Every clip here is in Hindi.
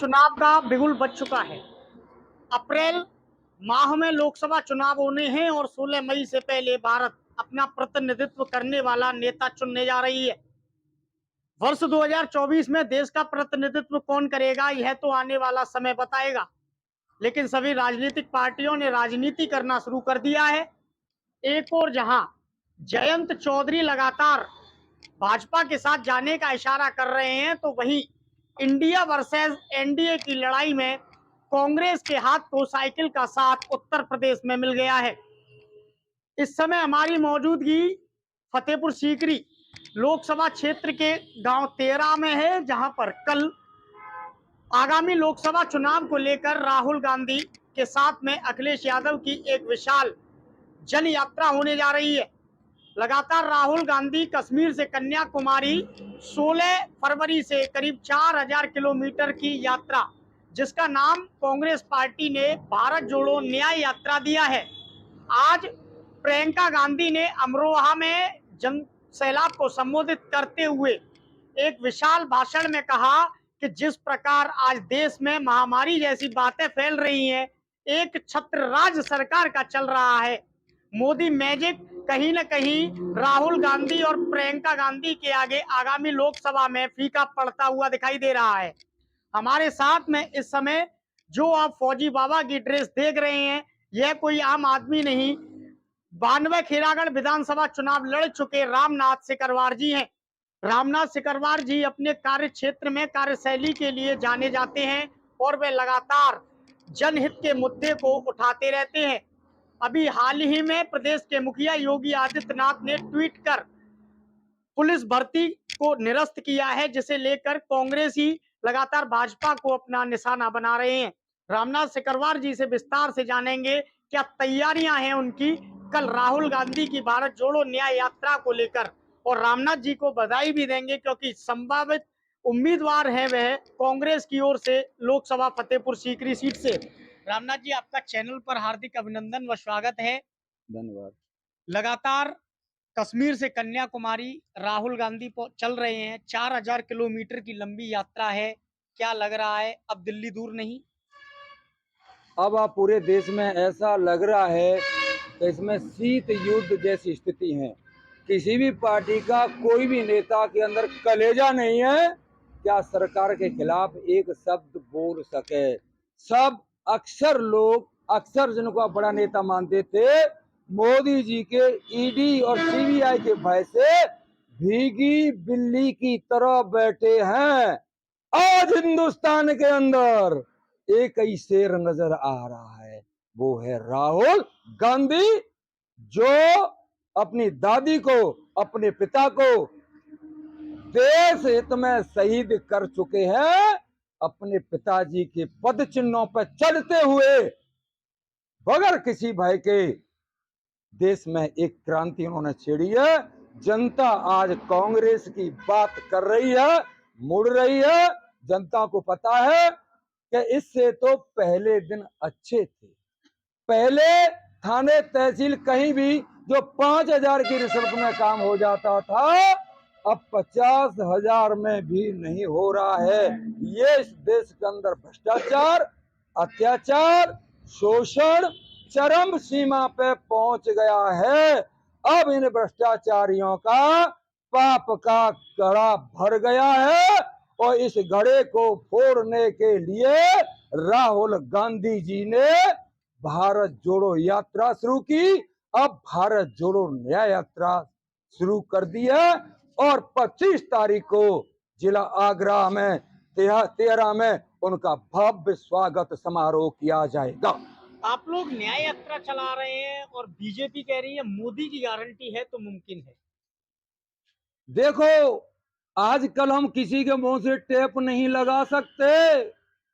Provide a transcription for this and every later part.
चुनाव का बिगुल बज चुका है। अप्रैल माह में लोकसभा चुनाव होने हैं और 16 मई से पहले भारत अपना प्रतिनिधित्व करने वाला नेता चुनने जा रही है। वर्ष 2024 में देश का प्रतिनिधित्व कौन करेगा, यह तो आने वाला समय बताएगा। लेकिन सभी राजनीतिक पार्टियों ने राजनीति करना शुरू कर दिया है। एक और जहां जयंत चौधरी लगातार भाजपा के साथ जाने का इशारा कर रहे हैं, तो वहीं इंडिया वर्सेस एनडीए की लड़ाई में कांग्रेस के हाथ को साइकिल का साथ उत्तर प्रदेश में मिल गया है। इस समय हमारी मौजूदगी फतेहपुर सीकरी लोकसभा क्षेत्र के गांव तेरा में है, जहां पर कल आगामी लोकसभा चुनाव को लेकर राहुल गांधी के साथ में अखिलेश यादव की एक विशाल जन यात्रा होने जा रही है। लगातार राहुल गांधी कश्मीर से कन्याकुमारी 16 फरवरी से करीब 4000 किलोमीटर की यात्रा, जिसका नाम कांग्रेस पार्टी ने भारत जोड़ो न्याय यात्रा दिया है। आज प्रियंका गांधी ने अमरोहा में जन सैलाब को संबोधित करते हुए एक विशाल भाषण में कहा कि जिस प्रकार आज देश में महामारी जैसी बातें फैल रही हैं, एक छत्र राज सरकार का चल रहा है। मोदी मैजिक कहीं न कहीं राहुल गांधी और प्रियंका गांधी के आगे आगामी लोकसभा में फीका पड़ता हुआ दिखाई दे रहा है। हमारे साथ में इस समय जो आप फौजी बाबा की ड्रेस देख रहे हैं, यह कोई आम आदमी नहीं, 92 खैरागढ़ विधानसभा चुनाव लड़ चुके रामनाथ सिकरवार जी हैं। रामनाथ सिकरवार जी अपने कार्य क्षेत्र में कार्यशैली के लिए जाने जाते हैं और वे लगातार जनहित के मुद्दे को उठाते रहते हैं। अभी हाल ही में प्रदेश के मुखिया योगी आदित्यनाथ ने ट्वीट कर पुलिस भर्ती को निरस्त किया है, जिसे लेकर कांग्रेस ही लगातार भाजपा को अपना निशाना बना रहे हैं। रामनाथ सिकरवार जी से विस्तार से जानेंगे क्या तैयारियां हैं उनकी कल राहुल गांधी की भारत जोड़ो न्याय यात्रा को लेकर, और रामनाथ जी को बधाई भी देंगे क्योंकि संभावित उम्मीदवार है वह कांग्रेस की ओर से लोकसभा फतेहपुर सीकरी सीट से। रामनाथ जी, आपका चैनल पर हार्दिक अभिनंदन व स्वागत है। धन्यवाद। लगातार कश्मीर से कन्याकुमारी राहुल गांधी चल रहे हैं, 4000 किलोमीटर की लंबी यात्रा है। क्या लग रहा है, अब दिल्ली दूर नहीं? अब पूरे देश में ऐसा लग रहा है कि इसमें शीत युद्ध जैसी स्थिति है। किसी भी पार्टी का कोई भी नेता के अंदर कलेजा नहीं है क्या सरकार के खिलाफ एक शब्द बोल सके। सब अक्सर लोग जिनको आप बड़ा नेता मानते थे, मोदी जी के ईडी और सीबीआई के भय से भीगी बिल्ली की तरह बैठे हैं। आज हिंदुस्तान के अंदर एक ही शेर नजर आ रहा है, वो है राहुल गांधी, जो अपनी दादी को, अपने पिता को देश हित में शहीद कर चुके हैं। अपने पिताजी के पद चिन्हों पर चलते हुए बगैर किसी भय के देश में एक क्रांति उन्होंने छेड़ी है। जनता आज कांग्रेस की बात कर रही है, मुड़ रही है। जनता को पता है कि इससे तो पहले दिन अच्छे थे। पहले थाने तहसील कहीं भी जो 5000 की रिश्वत में काम हो जाता था, अब 50,000 में भी नहीं हो रहा है। ये इस देश के अंदर भ्रष्टाचार, अत्याचार, शोषण चरम सीमा पे पहुंच गया है। अब इन भ्रष्टाचारियों का पाप का घड़ा भर गया है और इस घड़े को फोड़ने के लिए राहुल गांधी जी ने भारत जोड़ो यात्रा शुरू की। अब भारत जोड़ो न्याय यात्रा शुरू कर दी है और 25 तारीख को जिला आगरा में तेरा में उनका भव्य स्वागत समारोह किया जाएगा। आप लोग न्याय यात्रा चला रहे हैं और बीजेपी कह रही है मोदी की गारंटी है तो मुमकिन है। देखो, आजकल हम किसी के मुंह से टेप नहीं लगा सकते,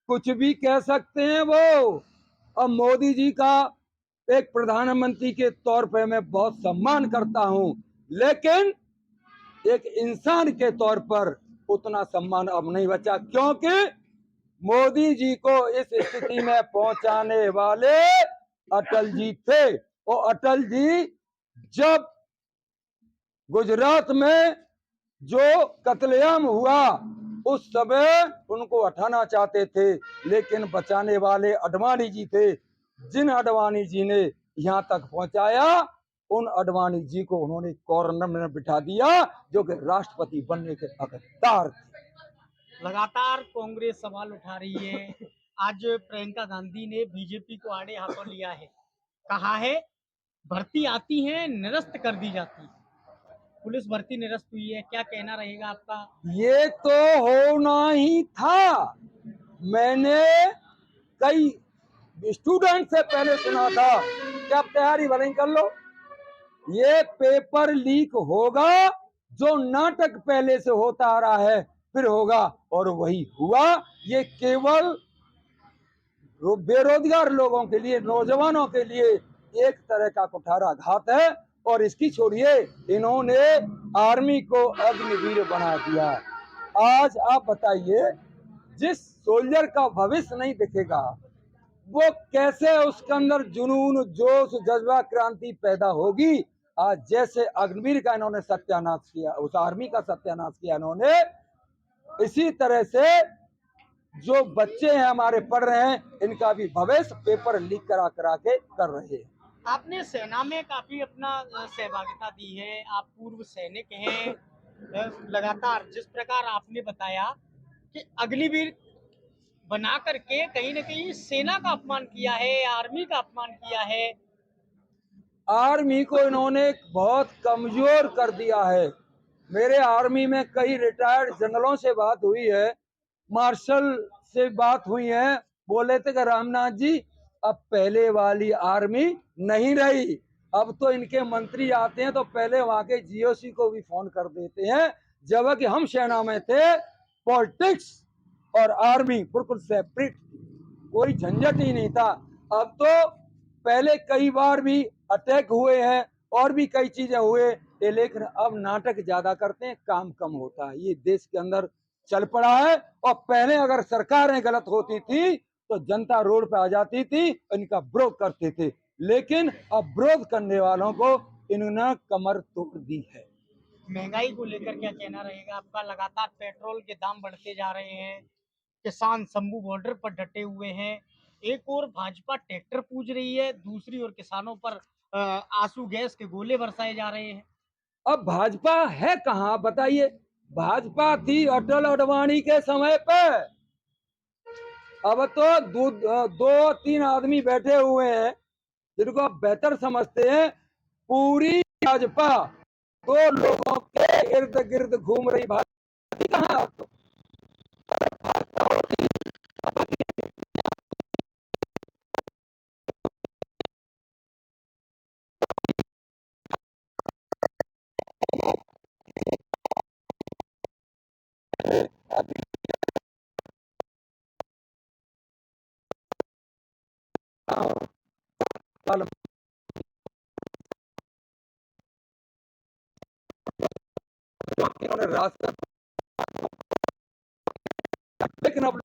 कुछ भी कह सकते हैं वो। अब मोदी जी का एक प्रधानमंत्री के तौर पे मैं बहुत सम्मान करता हूं, लेकिन एक इंसान के तौर पर उतना सम्मान अब नहीं बचा, क्योंकि मोदी जी को इस स्थिति में पहुंचाने वाले अटल जी थे। और अटल जी जब गुजरात में जो कत्लेआम हुआ, उस समय उनको हटाना चाहते थे, लेकिन बचाने वाले अडवाणी जी थे, जिन अडवाणी जी ने यहाँ तक पहुंचाया। उन अडवाणी जी को उन्होंने कॉर्नर में बिठा दिया, जो कि राष्ट्रपति बनने के हकदार थे। लगातार कांग्रेस सवाल उठा रही है। आज प्रियंका गांधी ने बीजेपी को आड़े हाथों लिया है, कहा है भर्ती आती है निरस्त कर दी जाती है। पुलिस भर्ती निरस्त हुई है, क्या कहना रहेगा आपका? ये तो होना ही था। मैंने कई स्टूडेंट से पहले सुना था कि आप तैयारी भले कर लो, ये पेपर लीक होगा, जो नाटक पहले से होता आ रहा है फिर होगा, और वही हुआ। ये केवल बेरोजगार लोगों के लिए, नौजवानों के लिए एक तरह का कुठाराघात है। और इसकी छोड़िए, इन्होंने आर्मी को अग्निवीर बना दिया। आज आप बताइए, जिस सोल्जर का भविष्य नहीं दिखेगा, वो कैसे उसके अंदर जुनून, जोश, जज्बा, क्रांति पैदा होगी। आज जैसे अग्निवीर का इन्होंने सत्यानाश किया, उस आर्मी का सत्यानाश किया इन्होंने, इसी तरह से जो बच्चे हैं हमारे पढ़ रहे हैं, इनका भी भविष्य पेपर लीक करा करा के कर रहे हैं। आपने सेना में काफी अपना सहभागिता दी है, आप पूर्व सैनिक हैं। लगातार जिस प्रकार आपने बताया कि अग्निवीर बना करके कहीं ना कहीं सेना का अपमान किया है, आर्मी का अपमान किया है। आर्मी को इन्होंने बहुत कमजोर कर दिया है। मेरे आर्मी में कई रिटायर्ड जनरलों से बात हुई है, मार्शल से बात हुई है। बोले थे कि रामनाथ जी, अब पहले वाली आर्मी नहीं रही। अब तो इनके मंत्री आते हैं तो पहले वहां के जीओसी को भी फोन कर देते हैं, जबकि हम सेना में थे पॉलिटिक्स और आर्मी बिल्कुल सेपरेट, कोई झंझट ही नहीं था। अब तो पहले कई बार भी अटैक हुए हैं और भी कई चीजें हुए, लेकिन अब नाटक ज्यादा करते हैं, काम कम होता है। ये देश के अंदर चल पड़ा है। और पहले अगर सरकारें गलत होती थी तो जनता रोड पे आ जाती थी, इनका विरोध करते थे, लेकिन अब विरोध करने वालों को इन्होंने कमर तोड़ दी है। महंगाई को लेकर क्या कहना रहेगा आपका? लगातार पेट्रोल के दाम बढ़ते जा रहे हैं, किसान शंभू बॉर्डर पर डटे हुए हैं। एक और भाजपा ट्रैक्टर पूज रही है, दूसरी ओर किसानों पर आंसू गैस के गोले बरसाए जा रहे हैं। अब भाजपा है कहाँ बताइए? भाजपा थी अटल अडवाणी के समय पे। अब तो दो तीन आदमी बैठे हुए हैं जिनको आप बेहतर समझते हैं। पूरी भाजपा दो लोगों के इर्द गिर्द घूम रही भाजपा कहाँ? इन्होंने रास्ता, लेकिन अब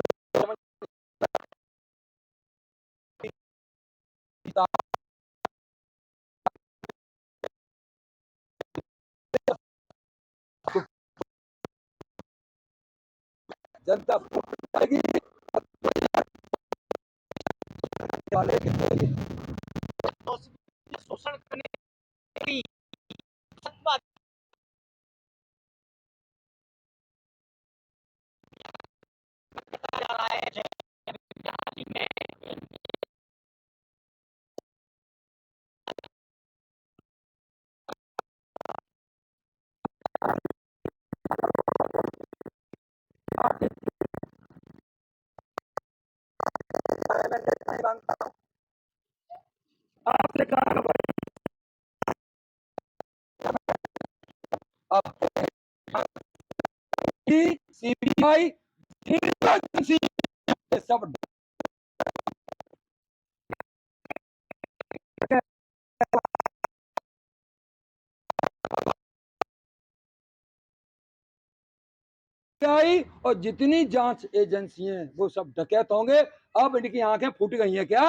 जनता पाएगी वाले तो शोषण करने की सत्ता जा रहा है। आपसे कहा सीबीआई सब और जितनी जांच एजेंसी हैं वो सब डकैत होंगे। अब इनकी आंखें फूट गई हैं क्या?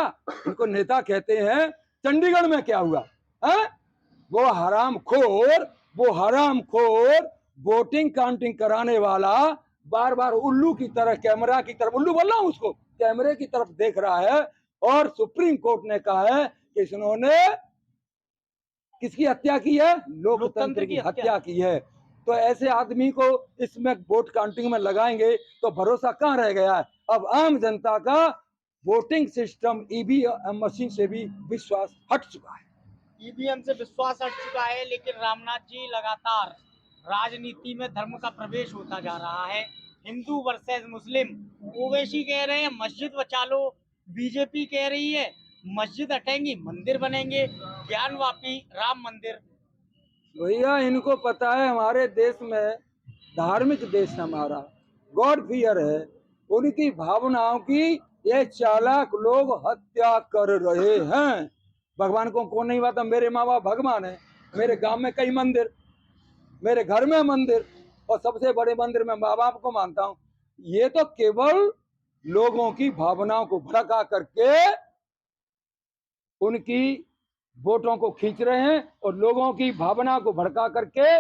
इनको नेता कहते हैं। चंडीगढ़ में क्या हुआ है? वो हरामखोर वोटिंग काउंटिंग कराने वाला बार बार उल्लू की तरह, कैमरा की तरफ, उल्लू बोल रहा हूं उसको, कैमरे की तरफ देख रहा है। और सुप्रीम कोर्ट ने कहा है कि इन्होंने किसकी हत्या की है? लोकतंत्र की हत्या की है। तो ऐसे आदमी को इसमें वोट काउंटिंग में लगाएंगे तो भरोसा कहाँ रह गया है? अब आम जनता का वोटिंग सिस्टम ईवीएम मशीन से भी विश्वास हट चुका है। ईवीएम से विश्वास हट चुका है, लेकिन रामनाथ जी लगातार राजनीति में धर्म का प्रवेश होता जा रहा है। हिंदू वर्सेस मुस्लिम, ओवैसी कह रहे हैं मस्जिद बचा लो, बीजेपी कह रही है मस्जिद हटेंगी मंदिर बनेंगे, ज्ञानवापी राम मंदिर। भैया इनको पता है हमारे देश में धार्मिक देश है हमारा, गॉड फियर है। उनकी भावनाओं की ये चालाक लोग हत्या कर रहे हैं। भगवान को कौन नहीं मानता? मेरे माँ बाप भगवान है, मेरे गांव में कई मंदिर, मेरे घर में मंदिर, और सबसे बड़े मंदिर में माँ बाप को मानता हूँ। ये तो केवल लोगों की भावनाओं को भड़का करके उनकी वोटों को खींच रहे हैं, और लोगों की भावना को भड़का करके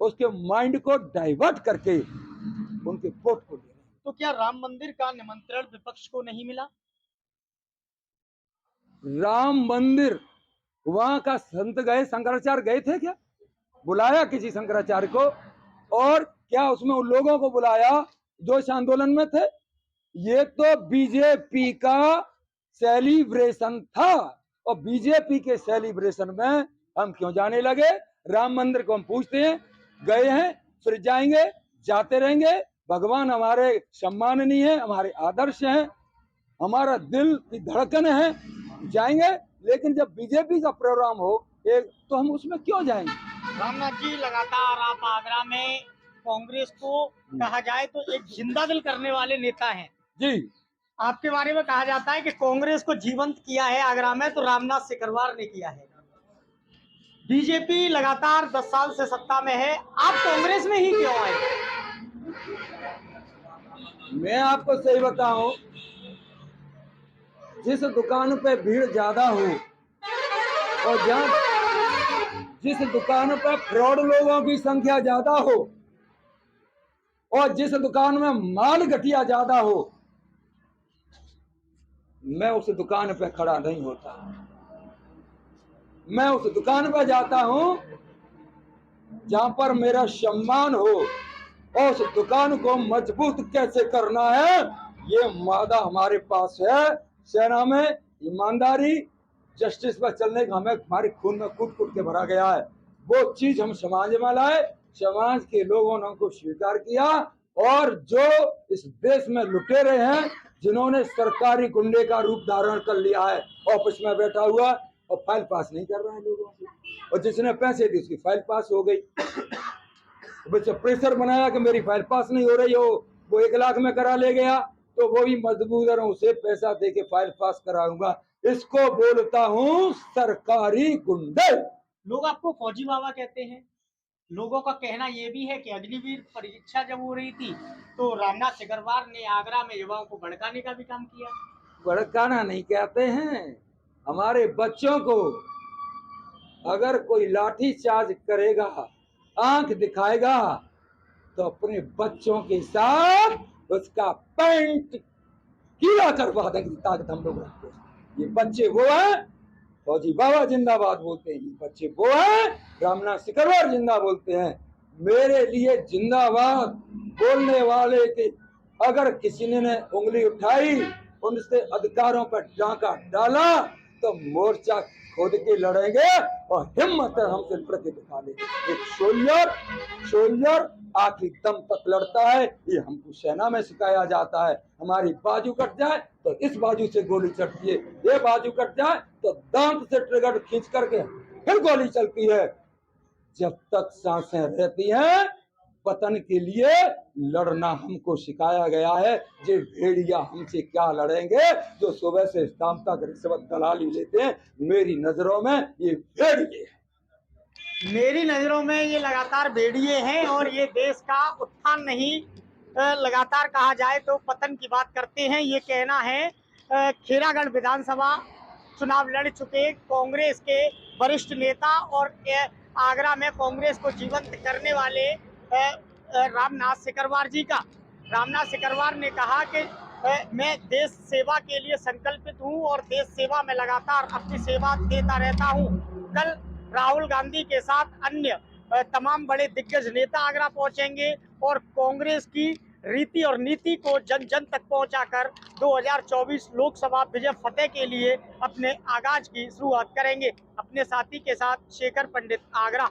उसके माइंड को डाइवर्ट करके उनके वोट को ले रहे हैं। तो क्या राम मंदिर का निमंत्रण विपक्ष को नहीं मिला? राम मंदिर वहां का संत गए, शंकराचार्य गए थे क्या? बुलाया किसी शंकराचार्य को? और क्या उसमें उन लोगों को बुलाया जो इस आंदोलन में थे? ये तो बीजेपी का सेलिब्रेशन था, और बीजेपी के सेलिब्रेशन में हम क्यों जाने लगे? राम मंदिर को हम पूछते हैं, गए हैं, फिर जाएंगे, जाते रहेंगे। भगवान हमारे सम्माननीय है, हमारे आदर्श हैं, हमारा दिल की धड़कन है, जाएंगे। लेकिन जब बीजेपी का प्रोग्राम हो एक, तो हम उसमें क्यों जाएंगे? रामनाथ जी, लगातार आप आगरा में कांग्रेस को कहा जाए तो एक जिंदा दिल करने वाले नेता हैं जी। आपके बारे में कहा जाता है कि कांग्रेस को जीवंत किया है आगरा में तो रामनाथ सिकरवार ने किया है। बीजेपी लगातार 10 साल से सत्ता में है, आप कांग्रेस में ही क्यों आए? मैं आपको सही बताऊं, जिस दुकान पे भीड़ ज्यादा हो और जिस दुकान पर फ्रॉड लोगों की संख्या ज्यादा हो और जिस दुकान में माल घटिया ज्यादा हो, मैं उस दुकान पे खड़ा नहीं होता। मैं उस दुकान पर जाता हूं जहां पर मेरा सम्मान हो, और उस दुकान को मजबूत कैसे करना है ये मादा हमारे पास है। सेना में ईमानदारी, जस्टिस पर चलने का हमें हमारे खून में कूट कूट के भरा गया है। वो चीज हम समाज में लाए, समाज के लोगों ने उनको स्वीकार किया, और जो इस देश में लुटेरे हैं जिन्होंने सरकारी गुंडे का रूप धारण कर लिया है, ऑफिस में बैठा हुआ और फाइल पास नहीं कर रहा है लोगों की, और जिसने पैसे दिए उसकी फाइल पास हो गई। बच्चा प्रेशर बनाया कि मेरी फाइल पास नहीं हो रही हो, वो 1 लाख में करा ले गया, तो वो भी मजबूरन उसे पैसा दे के फाइल पास कराऊंगा। इसको बोलता हूँ सरकारी गुंडे। लोग आपको फौजी बाबा कहते हैं। लोगों का कहना यह भी है कि अग्निवीर परीक्षा जब हो रही थी तो रामनाथ सिकरवार ने आगरा में युवाओं को भड़काने का भी काम किया। भड़काना नहीं कहते हैं, हमारे बच्चों को अगर कोई लाठी चार्ज करेगा, आंख दिखाएगा, तो अपने बच्चों के साथ उसका पैंट गीला करवा देंगे। ताकत हम लोग रखते हैं। ये बच्चे वो हैं फौजी बाबा जिंदाबाद बोलते हैं, ये बच्चे वो हैं रामनाथ सिकरवार जिंदा बोलते हैं। मेरे लिए जिंदाबाद बोलने वाले के अगर किसी ने उंगली उठाई, उनसे अधिकारों पर डांका डाला, तो मोर्चा खोद के लड़ेंगे और हिम्मत है हमसे प्रति दिखा लेंगे। एक सोल्जर आखिरी दम तक लड़ता है, ये हमको सेना में सिखाया जाता है। हमारी बाजू कट जाए तो इस बाजू से गोली चलती है, ये बाजू कट जाए तो दांत से ट्रिगर खींच करके फिर गोली चलती है। जब तक सांसें रहती हैं पतन के लिए लड़ना हमको सिखाया गया है। ये भेड़िया हमसे क्या लड़ेंगे जो सुबह से शाम तक रिश्वत दलाली लेते हैं। मेरी नजरों में ये भेड़िए हैं। मेरी नजरों में ये लगातार भेड़िए हैं और ये देश का उत्थान नहीं, लगातार कहा जाए तो पतन की बात करते हैं। ये कहना है खेरागढ़ विधानसभा चुनाव लड़ चुके कांग्रेस के वरिष्ठ नेता और आगरा में कांग्रेस को जीवंत करने वाले रामनाथ सिकरवार जी का। रामनाथ सिकरवार ने कहा कि मैं देश सेवा के लिए संकल्पित हूं और देश सेवा में लगातार अपनी सेवा देता रहता हूं। कल राहुल गांधी के साथ अन्य तमाम बड़े दिग्गज नेता आगरा पहुंचेंगे और कांग्रेस की रीति और नीति को जन जन तक पहुंचाकर 2024 लोकसभा विजय फतेह के लिए अपने आगाज की शुरुआत करेंगे। अपने साथी के साथ शेखर पंडित, आगरा।